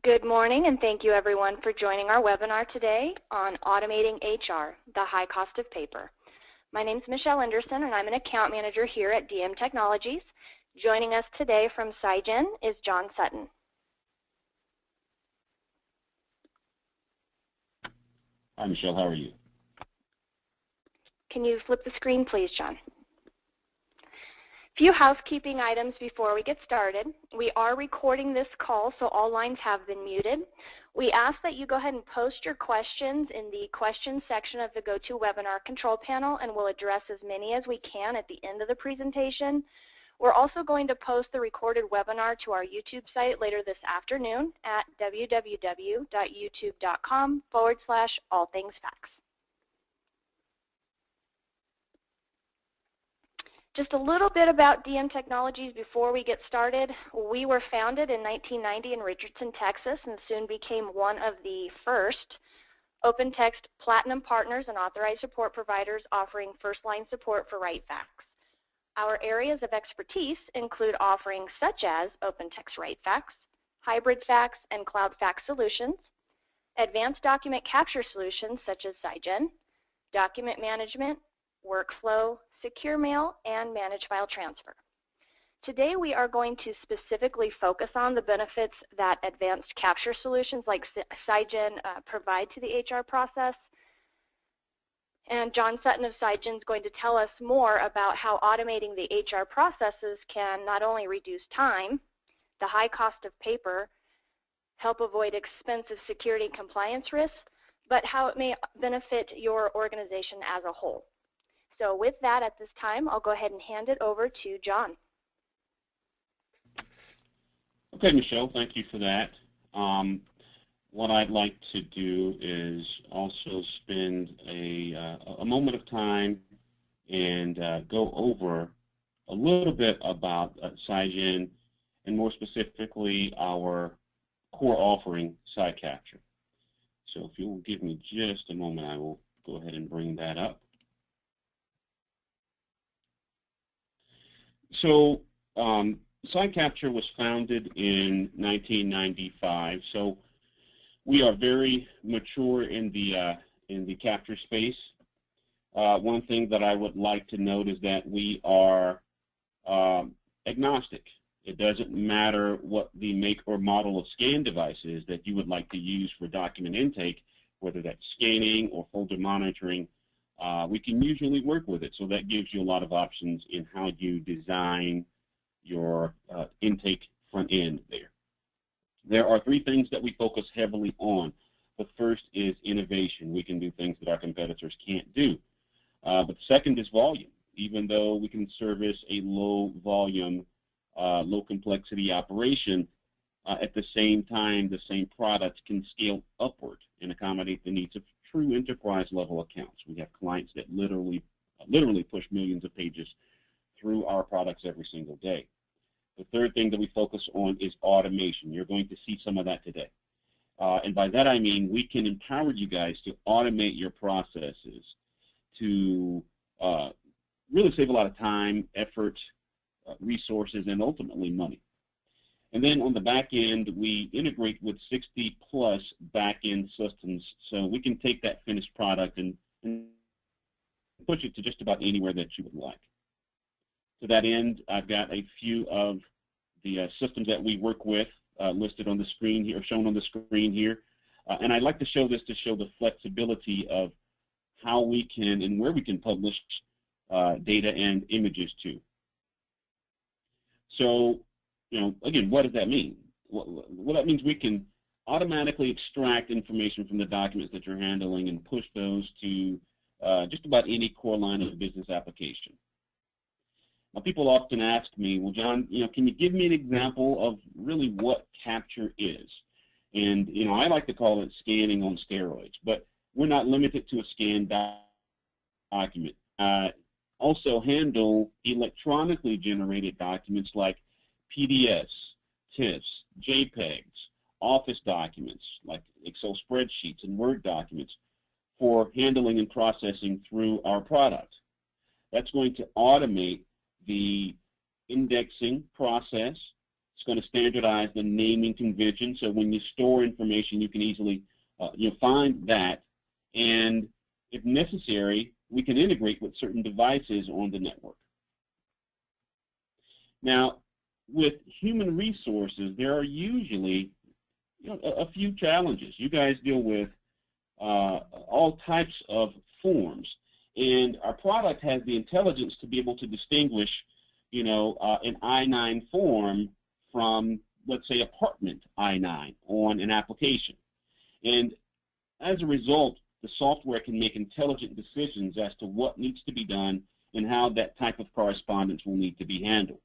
Good morning, and thank you everyone for joining our webinar today on Automating HR, the High Cost of Paper. My name is Michelle Anderson, and I'm an account manager here at Diem Technologies. Joining us today from PSIGEN is John Sutton. Hi, Michelle. How are you? Can you flip the screen, please, John? Few housekeeping items before we get started. We are recording this call, so all lines have been muted. We ask that you go ahead and post your questions in the questions section of the GoToWebinar control panel, and we'll address as many as we can at the end of the presentation. We're also going to post the recorded webinar to our YouTube site later this afternoon at www.youtube.com/allthingsfacts. Just a little bit about Diem Technologies before we get started. We were founded in 1990 in Richardson, Texas, and soon became one of the first open text platinum partners and authorized support providers offering first-line support for WriteFax. Our areas of expertise include offerings such as open text WriteFax, hybrid fax and cloud fax solutions, advanced document capture solutions such as SideCapture, document management, workflow, secure mail, and manage file transfer. Today we are going to specifically focus on the benefits that advanced capture solutions like PSIGEN provide to the HR process. And John Sutton of PSIGEN is going to tell us more about how automating the HR processes can not only reduce time, the high cost of paper, help avoid expensive security and compliance risks, but how it may benefit your organization as a whole. So with that, at this time, I'll go ahead and hand it over to John. Okay, Michelle, thank you for that. What I'd like to do is also spend a moment of time and go over a little bit about PSIGEN and more specifically our core offering, SideCapture. So if you'll give me just a moment, I will go ahead and bring that up. So SideCapture was founded in 1995. So we are very mature in the capture space. One thing that I would like to note is that we are agnostic. It doesn't matter what the make or model of scan device is that you would like to use for document intake, whether that's scanning or folder monitoring. We can usually work with it, so that gives you a lot of options in how you design your intake front end there. There are three things that we focus heavily on. The first is innovation. We can do things that our competitors can't do. But the second is volume. Even though we can service a low volume, low complexity operation, at the same time, the same product can scale upward and accommodate the needs of true enterprise level accounts. We have clients that literally push millions of pages through our products every single day. The third thing that we focus on is automation. You're going to see some of that today. And by that I mean we can empower you guys to automate your processes to really save a lot of time, effort, resources, and ultimately money. And then on the back end, we integrate with 60+ back-end systems, so we can take that finished product and push it to just about anywhere that you would like. To that end, I've got a few of the systems that we work with listed on the screen here, shown on the screen here. And I'd like to show this to show the flexibility of how we can and where we can publish data and images to. So, again, what does that mean? Well, that means we can automatically extract information from the documents that you're handling and push those to just about any core line of business application. Now, people often ask me, well, John, can you give me an example of really what capture is? And, I like to call it scanning on steroids, but we're not limited to a scanned document. Also handle electronically generated documents like PDFs, TIFFs, JPEGs, Office documents like Excel spreadsheets and Word documents for handling and processing through our product. That's going to automate the indexing process, It's going to standardize the naming convention, so when you store information, you can easily find that, and if necessary, we can integrate with certain devices on the network. Now, with human resources, there are usually a few challenges. You guys deal with all types of forms, and our product has the intelligence to be able to distinguish, an I-9 form from, let's say, apartment I-9 on an application. And as a result, the software can make intelligent decisions as to what needs to be done and how that type of correspondence will need to be handled.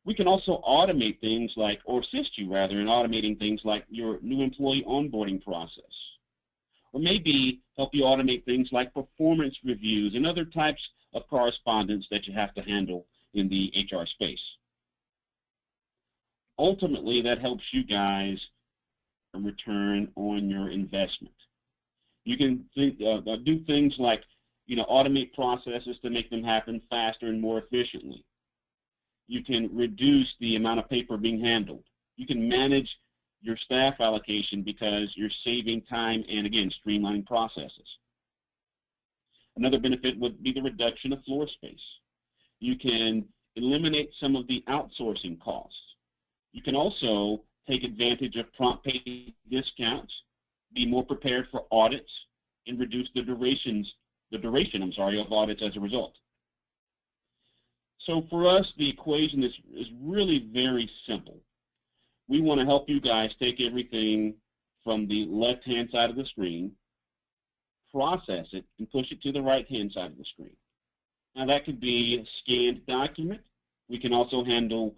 We can also automate things like, or assist you rather, in automating things like your new employee onboarding process. Or maybe help you automate things like performance reviews and other types of correspondence that you have to handle in the HR space. Ultimately, that helps you guys return on your investment. You can do things like, automate processes to make them happen faster and more efficiently. You can reduce the amount of paper being handled. You can manage your staff allocation because you're saving time and, again, streamlining processes. Another benefit would be the reduction of floor space. You can eliminate some of the outsourcing costs. You can also take advantage of prompt pay discounts, be more prepared for audits, and reduce the duration of audits as a result. So for us, the equation is really very simple. We want to help you guys take everything from the left-hand side of the screen, process it, and push it to the right-hand side of the screen. Now that could be a scanned document. We can also handle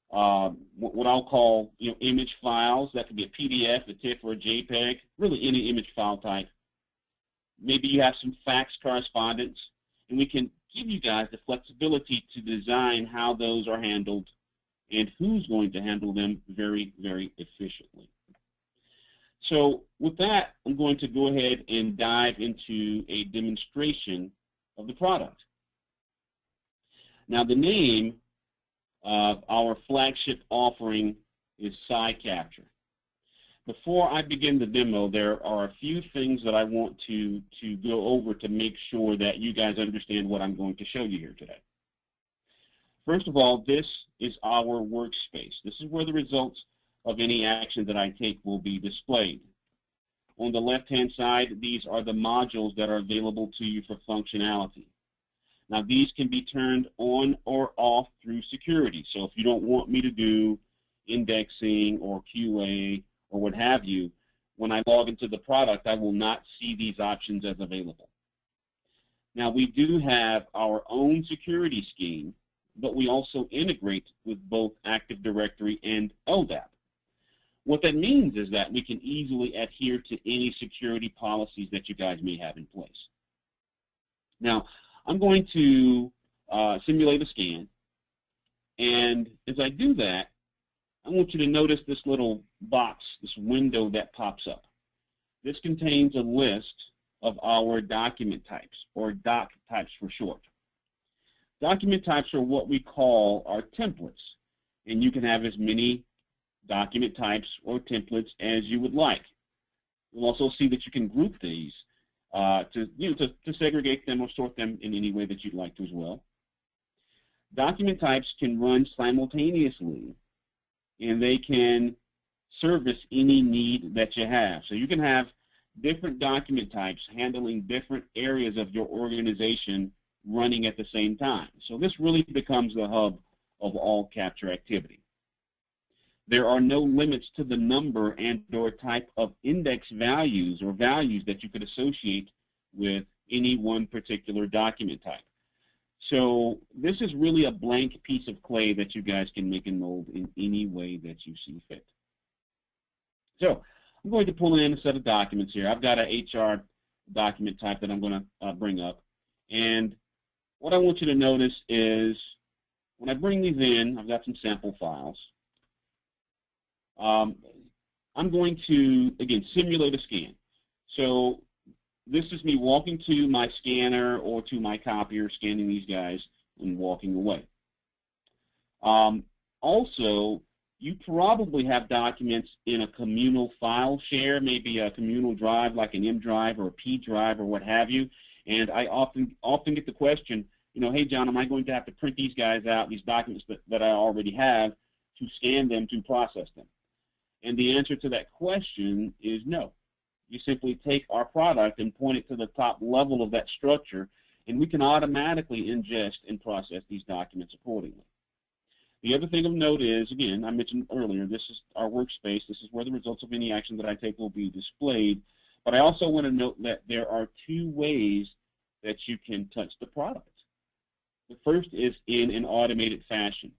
what I'll call image files. That could be a PDF, a TIFF, or a JPEG, really any image file type. Maybe you have some fax correspondence, and we can give you guys the flexibility to design how those are handled and who's going to handle them very, very efficiently. So with that, I'm going to go ahead and dive into a demonstration of the product. Now the name of our flagship offering is SideCapture. Before I begin the demo, there are a few things that I want to go over to make sure that you guys understand what I'm going to show you here today. First of all, this is our workspace. This is where the results of any action that I take will be displayed. On the left-hand side, these are the modules that are available to you for functionality. Now, these can be turned on or off through security. So if you don't want me to do indexing or QA or what have you, when I log into the product, I will not see these options as available. Now, we do have our own security scheme, but we also integrate with both Active Directory and LDAP. What that means is that we can easily adhere to any security policies that you guys may have in place. Now, I'm going to simulate a scan, and as I do that, I want you to notice this little box, this window that pops up. This contains a list of our document types, or doc types for short. Document types are what we call our templates, and you can have as many document types or templates as you would like. You'll also see that you can group these to segregate them or sort them in any way that you'd like to as well. Document types can run simultaneously, and they can service any need that you have. So you can have different document types handling different areas of your organization running at the same time. So this really becomes the hub of all capture activity. There are no limits to the number and or type of index values or values that you could associate with any one particular document type. So this is really a blank piece of clay that you guys can make and mold in any way that you see fit. So I'm going to pull in a set of documents here. I've got an HR document type that I'm going to bring up. And what I want you to notice is when I bring these in, I've got some sample files. I'm going to, again, simulate a scan. So this is me walking to my scanner or to my copier, scanning these guys, and walking away. Also, you probably have documents in a communal file share, maybe a communal drive like an M drive or a P drive or what have you. And I often get the question, you know, hey John, am I going to have to print these guys out, these documents that I already have, to scan them to process them? And the answer to that question is no. You simply take our product and point it to the top level of that structure, and we can automatically ingest and process these documents accordingly. The other thing of note is, again, I mentioned earlier, this is our workspace. This is where the results of any action that I take will be displayed. But I also want to note that there are two ways that you can touch the product. The first is in an automated fashion,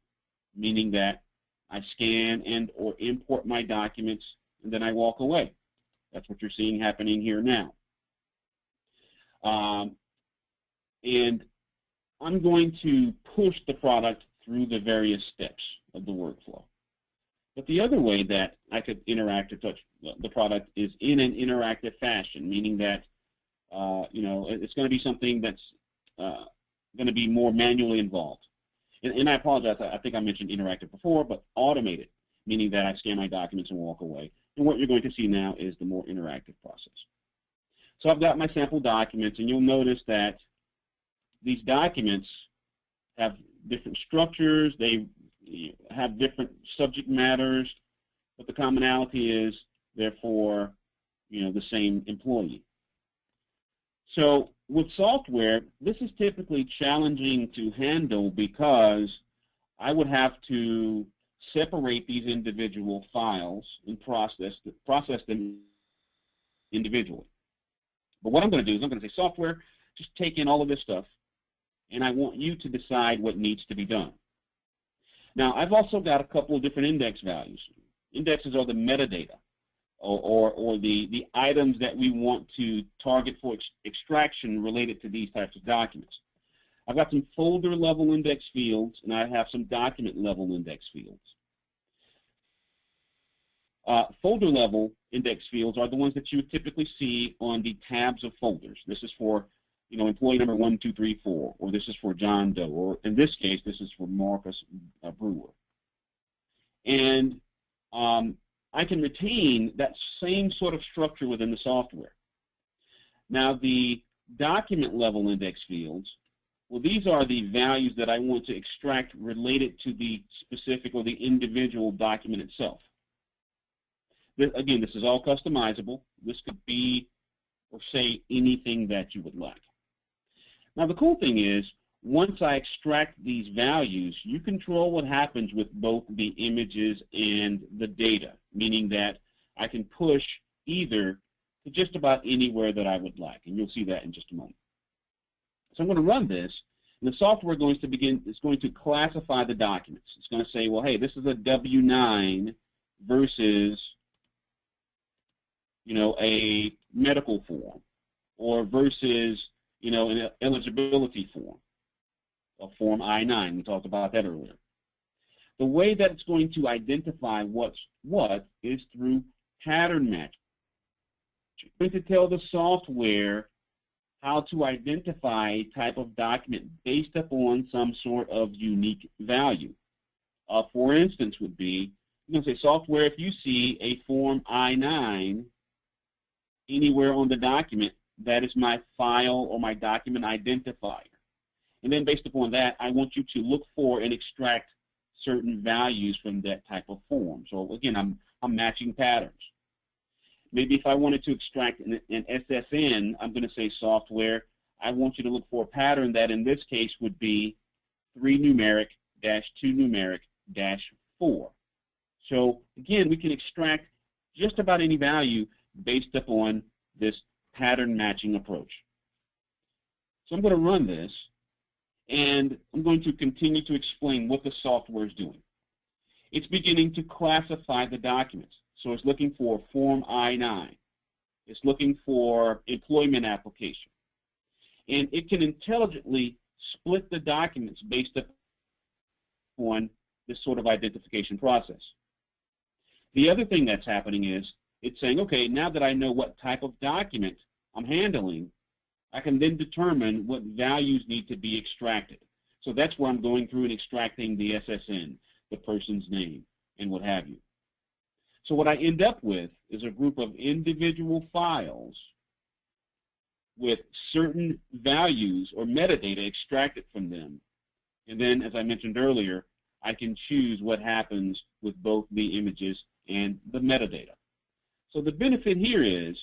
meaning that I scan and or import my documents, and then I walk away. That's what you're seeing happening here now. And I'm going to push the product through the various steps of the workflow. But the other way that I could interact or touch the product is in an interactive fashion, meaning that you know, it's going to be something that's going to be more manually involved. And I apologize, I think I mentioned interactive before, but automated, meaning that I scan my documents and walk away. And what you're going to see now is the more interactive process. So I've got my sample documents, and you'll notice that these documents have different structures, they have different subject matters, but the commonality is, therefore, you know, the same employee. So with software, this is typically challenging to handle because I would have to separate these individual files and process them individually. But what I'm going to do is I'm going to say, software, just take in all of this stuff, and I want you to decide what needs to be done. Now, I've also got a couple of different index values. Indexes are the metadata, or the items that we want to target for extraction related to these types of documents. I've got some folder level index fields, and I have some document level index fields. Folder level index fields are the ones that you would typically see on the tabs of folders. This is for, you know, employee number 1, 2, 3, 4, or this is for John Doe, or in this case, this is for Marcus Brewer. And I can retain that same sort of structure within the software. Now, the document level index fields, well, these are the values that I want to extract related to the specific or the individual document itself. Again, this is all customizable. This could be or say anything that you would like. Now, the cool thing is, once I extract these values, you control what happens with both the images and the data, meaning that I can push either to just about anywhere that I would like, and you'll see that in just a moment. So I'm going to run this, and the software is going to classify the documents. It's going to say, well, hey, this is a W-9 versus, you know, a medical form, or versus, you know, an eligibility form, a Form I-9. We talked about that earlier. The way that it's going to identify what's what is through pattern matching. It's going to tell the software how to identify a type of document based upon some sort of unique value. For instance, would be, you're going to say, software, if you see a Form I-9 anywhere on the document, that is my file or my document identifier. And then based upon that, I want you to look for and extract certain values from that type of form. So again, I'm matching patterns. Maybe if I wanted to extract an SSN, I'm going to say, software, I want you to look for a pattern that in this case would be 3 numeric -2 numeric -4. So again, we can extract just about any value based upon this pattern matching approach. So I'm going to run this, and I'm going to continue to explain what the software is doing. It's beginning to classify the documents. So it's looking for Form I-9. It's looking for employment application. And it can intelligently split the documents based upon this sort of identification process. The other thing that's happening is it's saying, okay, now that I know what type of document I'm handling, I can then determine what values need to be extracted. So that's where I'm going through and extracting the SSN, the person's name, and what have you. So what I end up with is a group of individual files with certain values or metadata extracted from them. And then, as I mentioned earlier, I can choose what happens with both the images and the metadata. So the benefit here is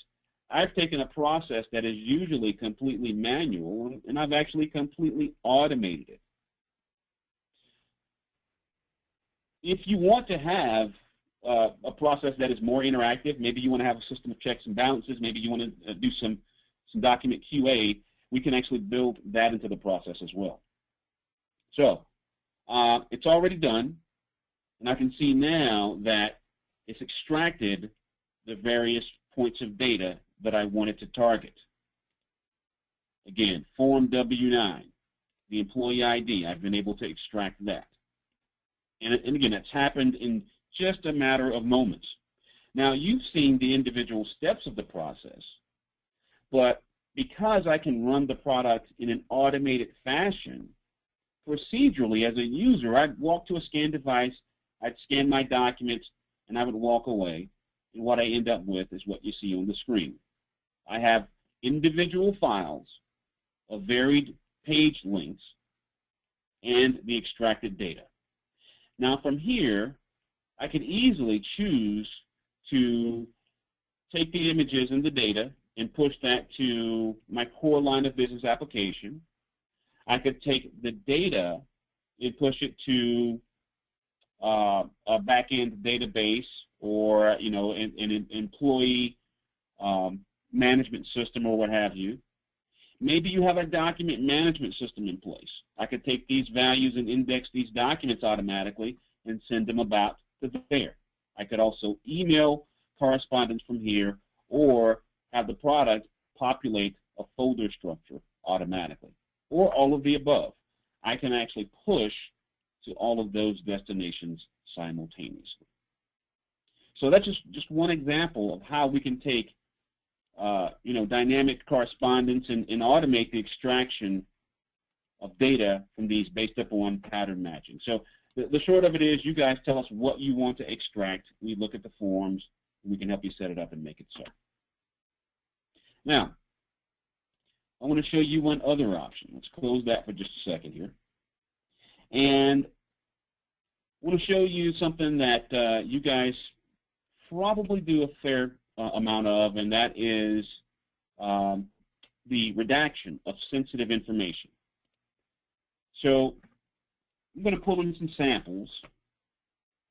I've taken a process that is usually completely manual, and I've actually completely automated it. If you want to have a process that is more interactive, maybe you want to have a system of checks and balances, maybe you want to do some document QA, we can actually build that into the process as well. So it's already done, and I can see now that it's extracted the various points of data that I wanted to target. Again, Form W9, the employee ID, I've been able to extract that. And again, that's happened in just a matter of moments. Now, you've seen the individual steps of the process, but because I can run the product in an automated fashion, procedurally, as a user, I'd walk to a scan device, I'd scan my documents, and I would walk away. And what I end up with is what you see on the screen. I have individual files of varied page lengths and the extracted data. Now, from here, I can easily choose to take the images and the data and push that to my core line of business application. I could take the data and push it to a backend database or an employee management system or what have you. Maybe you have a document management system in place. I could take these values and index these documents automatically and send them about to there. I could also email correspondence from here or have the product populate a folder structure automatically, or all of the above. I can actually push to all of those destinations simultaneously. So that's just one example of how we can take dynamic correspondence and automate the extraction of data from these based upon pattern matching. So the short of it is, you guys tell us what you want to extract. We look at the forms, and we can help you set it up and make it so. Now, I want to show you one other option. Let's close that for just a second here. And I want to show you something that you guys probably do a fair amount of, and that is the redaction of sensitive information. So I'm going to pull in some samples,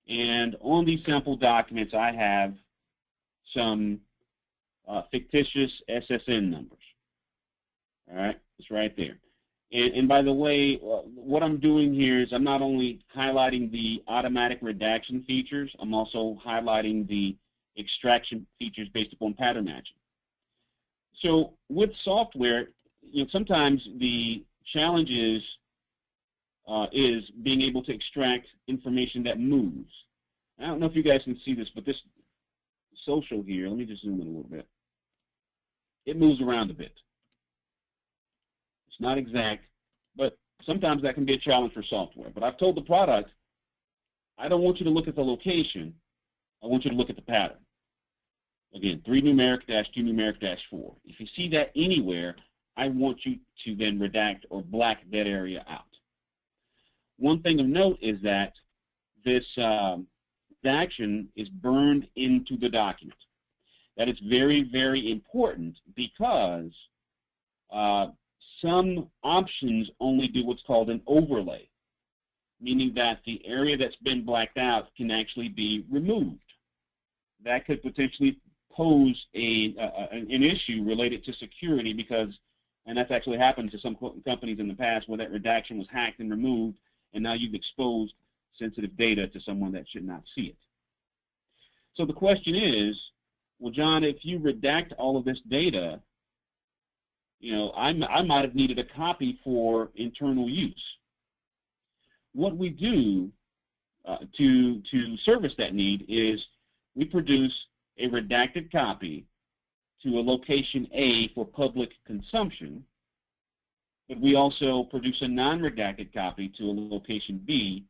and on these sample documents I have some fictitious SSN numbers. All right, it's right there. And by the way, what I'm doing here is I'm not only highlighting the automatic redaction features, I'm also highlighting the extraction features based upon pattern matching. So with software, sometimes the challenge is being able to extract information that moves. I don't know if you guys can see this, but this social here, let me just zoom in a little bit. It moves around a bit. It's not exact, but sometimes that can be a challenge for software. But I've told the product, I don't want you to look at the location, I want you to look at the pattern. Again, 3 numeric dash 2 numeric dash 4. If you see that anywhere, I want you to then redact or black that area out. One thing of note is that this redaction is burned into the document. That is very, very important because some options only do what's called an overlay, meaning that the area that's been blacked out can actually be removed. That could potentially pose an issue related to security because, and that's actually happened to some companies in the past where that redaction was hacked and removed, and now you've exposed sensitive data to someone that should not see it. So the question is, well, John, if you redact all of this data, I might have needed a copy for internal use. What we do to service that need is we produce a redacted copy to a location A for public consumption, but we also produce a non-redacted copy to a location B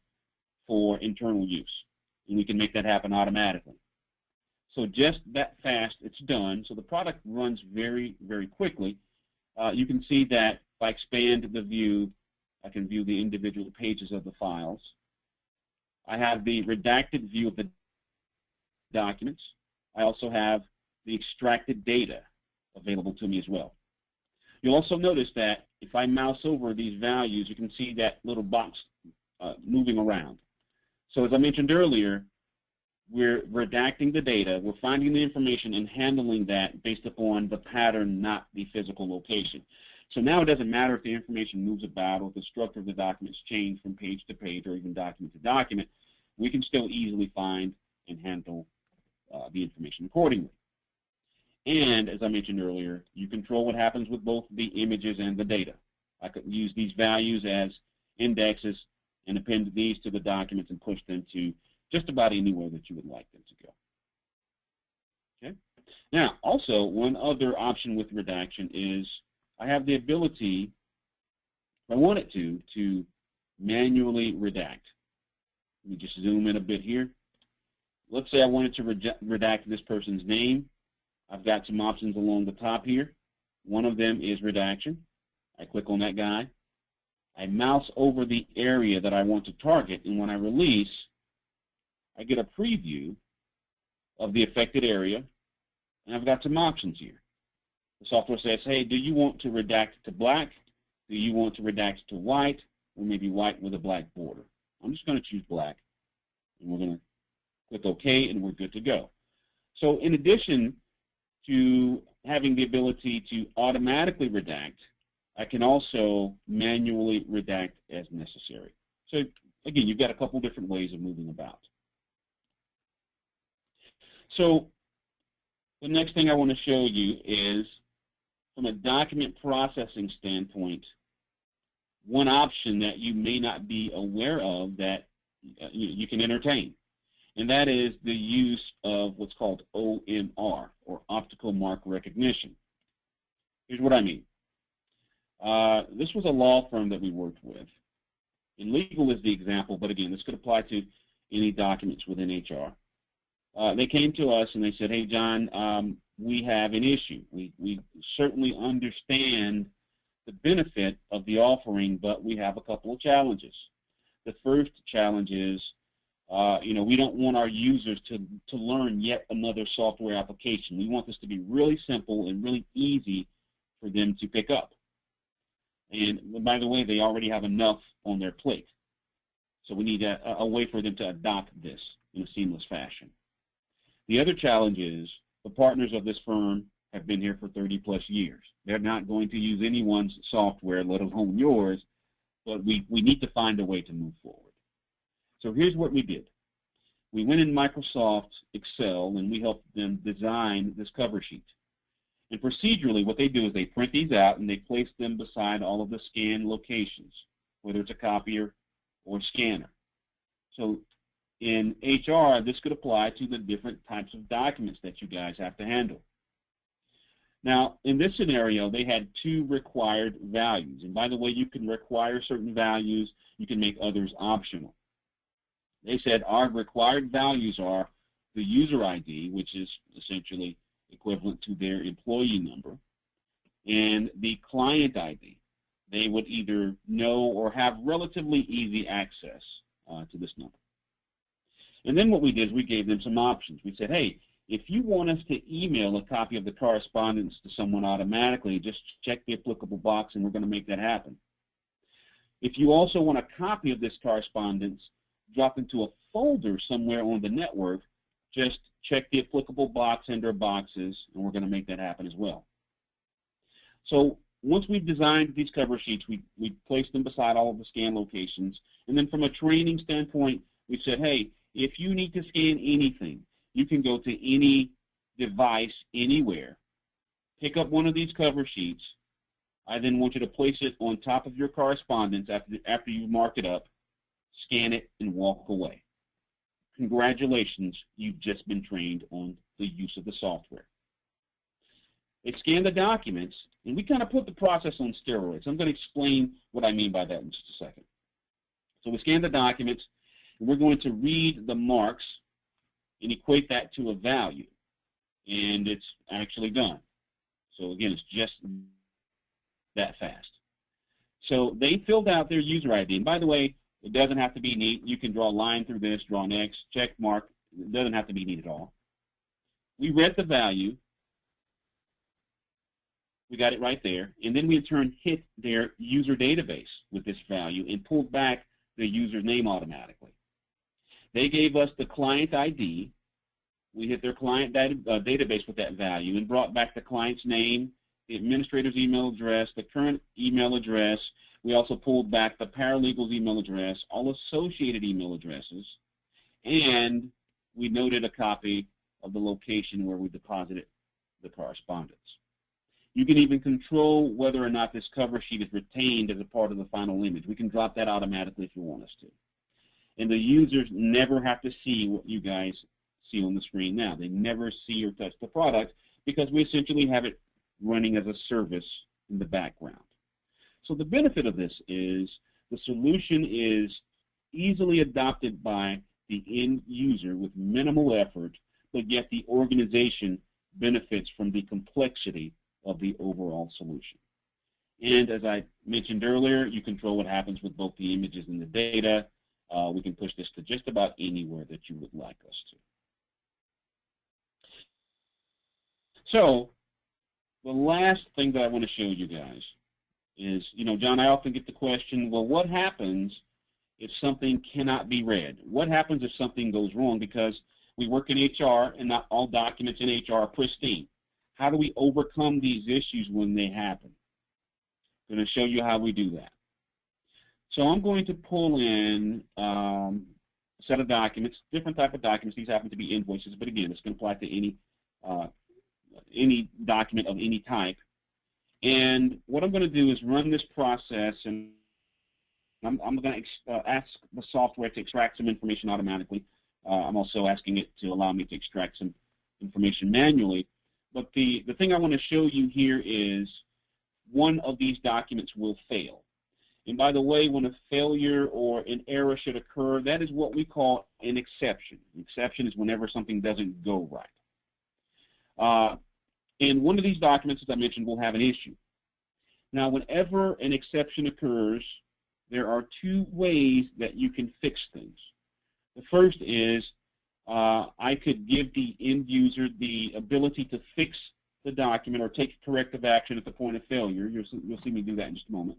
for internal use, and we can make that happen automatically. So just that fast, it's done. So the product runs very, very quickly. You can see that if I expand the view, I can view the individual pages of the files. I have the redacted view of the documents. I also have the extracted data available to me as well. You'll also notice that if I mouse over these values, you can see that little box moving around. So as I mentioned earlier, we're redacting the data, we're finding the information and handling that based upon the pattern, not the physical location. So now it doesn't matter if the information moves about or if the structure of the documents change from page to page or even document to document. We can still easily find and handle the information accordingly. And as I mentioned earlier, you control what happens with both the images and the data. I could use these values as indexes and append these to the documents and push them to just about anywhere that you would like them to go. Okay. Now, also, one other option with redaction is I have the ability, if I wanted to manually redact. Let me just zoom in a bit here. Let's say I wanted to redact this person's name. I've got some options along the top here. One of them is redaction. I click on that guy. I mouse over the area that I want to target, and when I release, I get a preview of the affected area, and I've got some options here. The software says, hey, do you want to redact to black? Do you want to redact to white? Or maybe white with a black border? I'm just going to choose black, and we're going to click OK, and we're good to go. So in addition to having the ability to automatically redact, I can also manually redact as necessary. So again, you've got a couple different ways of moving about. So the next thing I want to show you is, from a document processing standpoint, one option that you may not be aware of that you can entertain, and that is the use of what's called OMR, or optical mark recognition. Here's what I mean. This was a law firm that we worked with. And legal is the example, but again, this could apply to any documents within HR. They came to us and they said, hey, John, we have an issue. We certainly understand the benefit of the offering, but we have a couple of challenges. The first challenge is, we don't want our users to learn yet another software application. We want this to be really simple and really easy for them to pick up. And by the way, they already have enough on their plate. So we need a way for them to adopt this in a seamless fashion. The other challenge is the partners of this firm have been here for 30-plus years. They're not going to use anyone's software, let alone yours, but we need to find a way to move forward. So here's what we did. We went in Microsoft Excel and we helped them design this cover sheet. And procedurally, what they do is they print these out and they place them beside all of the scan locations, whether it's a copier or scanner. So in HR, this could apply to the different types of documents that you guys have to handle. Now, in this scenario, they had two required values. And by the way, you can require certain values. You can make others optional. They said our required values are the user ID, which is essentially equivalent to their employee number, and the client ID. They would either know or have relatively easy access to this number. And then what we did is we gave them some options. We said, hey, if you want us to email a copy of the correspondence to someone automatically, just check the applicable box and we're going to make that happen. If you also want a copy of this correspondence drop into a folder somewhere on the network, just check the applicable box under boxes and we're going to make that happen as well. So once we've designed these cover sheets, we placed them beside all of the scan locations. And then from a training standpoint, we said, hey, if you need to scan anything, you can go to any device anywhere, pick up one of these cover sheets. I then want you to place it on top of your correspondence after you mark it up, scan it, and walk away. Congratulations, you've just been trained on the use of the software. They scan the documents, and we kind of put the process on steroids. I'm going to explain what I mean by that in just a second. So we scan the documents, We're going to read the marks and equate that to a value, and it's actually done. So again, it's just that fast. So they filled out their user ID, and by the way, it doesn't have to be neat. You can draw a line through this, draw an X, check mark. It doesn't have to be neat at all. We read the value. We got it right there, and then we in turn hit their user database with this value and pulled back the user's name automatically. They gave us the client ID. We hit their client database with that value and brought back the client's name, the administrator's email address, the current email address. We also pulled back the paralegal's email address, all associated email addresses, and we noted a copy of the location where we deposited the correspondence. You can even control whether or not this cover sheet is retained as a part of the final image. We can drop that automatically if you want us to. And the users never have to see what you guys see on the screen now. They never see or touch the product because we essentially have it running as a service in the background. So the benefit of this is the solution is easily adopted by the end user with minimal effort, but yet the organization benefits from the complexity of the overall solution. And as I mentioned earlier, you control what happens with both the images and the data. We can push this to just about anywhere that you would like us to. So the last thing that I want to show you guys is, John, I often get the question, well, what happens if something cannot be read? What happens if something goes wrong? Because we work in HR and not all documents in HR are pristine. How do we overcome these issues when they happen? I'm going to show you how we do that. So I'm going to pull in a set of documents, different type of documents. These happen to be invoices, but again, it's going to apply to any document of any type. And what I'm going to do is run this process, and I'm going to ask the software to extract some information automatically. I'm also asking it to allow me to extract some information manually. But the thing I want to show you here is one of these documents will fail. And by the way, when a failure or an error should occur, that is what we call an exception. An exception is whenever something doesn't go right. And one of these documents, as I mentioned, will have an issue. Now, whenever an exception occurs, there are two ways that you can fix things. The first is I could give the end user the ability to fix the document or take corrective action at the point of failure. You'll see me do that in just a moment.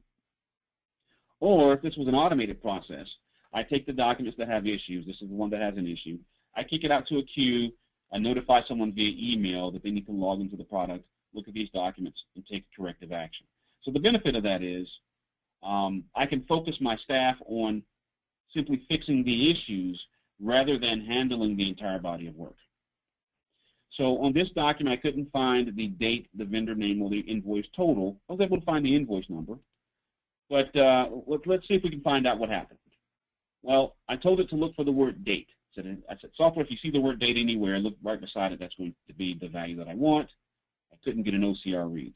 Or if this was an automated process, I take the documents that have issues. This is the one that has an issue. I kick it out to a queue. I notify someone via email that they need to log into the product, look at these documents, and take corrective action. So the benefit of that is I can focus my staff on simply fixing the issues rather than handling the entire body of work. So on this document, I couldn't find the date, the vendor name, or the invoice total. I was able to find the invoice number. But let's see if we can find out what happened. Well, I told it to look for the word date. I said, software, if you see the word date anywhere, look right beside it. That's going to be the value that I want. I couldn't get an OCR read.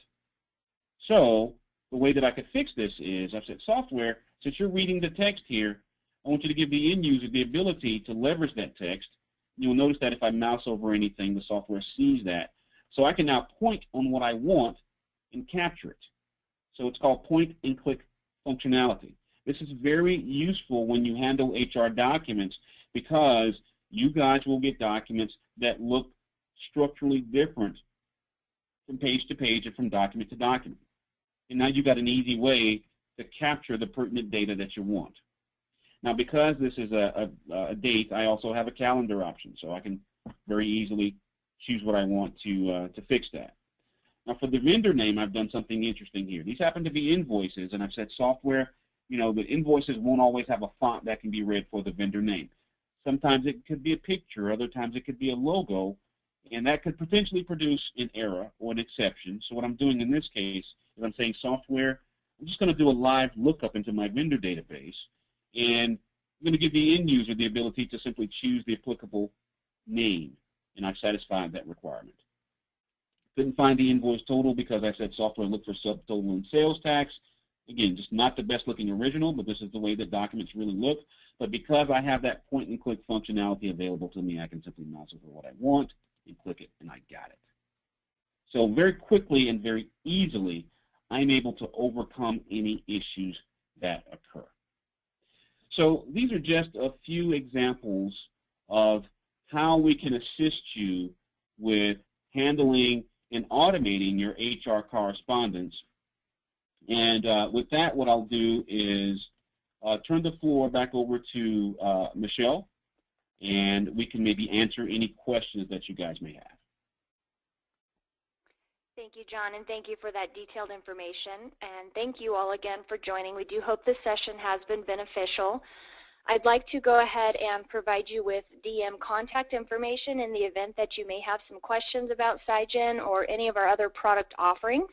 So the way that I could fix this is I said, software, since you're reading the text here, I want you to give the end user the ability to leverage that text. You'll notice that if I mouse over anything, the software sees that. So I can now point on what I want and capture it. So it's called point and click functionality. This is very useful when you handle HR documents because you guys will get documents that look structurally different from page to page and from document to document. And now you've got an easy way to capture the pertinent data that you want. Now, because this is a date, I also have a calendar option, so I can very easily choose what I want to fix that. Now, for the vendor name, I've done something interesting here. These happen to be invoices, and I've said software, the invoices won't always have a font that can be read for the vendor name. Sometimes it could be a picture, other times it could be a logo, and that could potentially produce an error or an exception. So what I'm doing in this case is I'm saying software, I'm just going to do a live lookup into my vendor database, and I'm going to give the end user the ability to simply choose the applicable name, and I've satisfied that requirement. Couldn't find the invoice total because I said software look for subtotal and sales tax. Again, just not the best looking original, but this is the way that documents really look. But because I have that point and click functionality available to me, I can simply mouse over what I want and click it, and I got it. So very quickly and very easily, I'm able to overcome any issues that occur. So these are just a few examples of how we can assist you with handling and automating your HR correspondence. And with that, what I'll do is turn the floor back over to Michelle, and we can maybe answer any questions that you guys may have. Thank you, John, and thank you for that detailed information. And thank you all again for joining. We do hope this session has been beneficial. I'd like to go ahead and provide you with Diem contact information in the event that you may have some questions about PSIGEN or any of our other product offerings.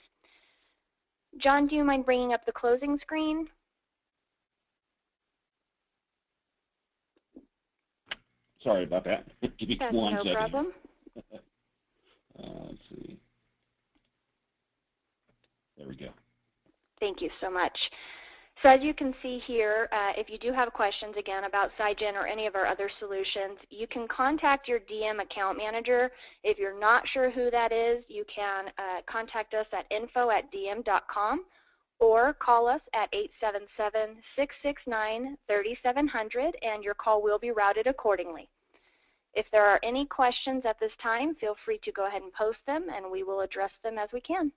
John, do you mind bringing up the closing screen? Sorry about that. Give me 1 second. No problem. Let's see. There we go. Thank you so much. So as you can see here, if you do have questions, again, about PSIGEN or any of our other solutions, you can contact your Diem account manager. If you're not sure who that is, you can contact us at info@diem.com or call us at 877-669-3700, and your call will be routed accordingly. If there are any questions at this time, feel free to go ahead and post them, and we will address them as we can.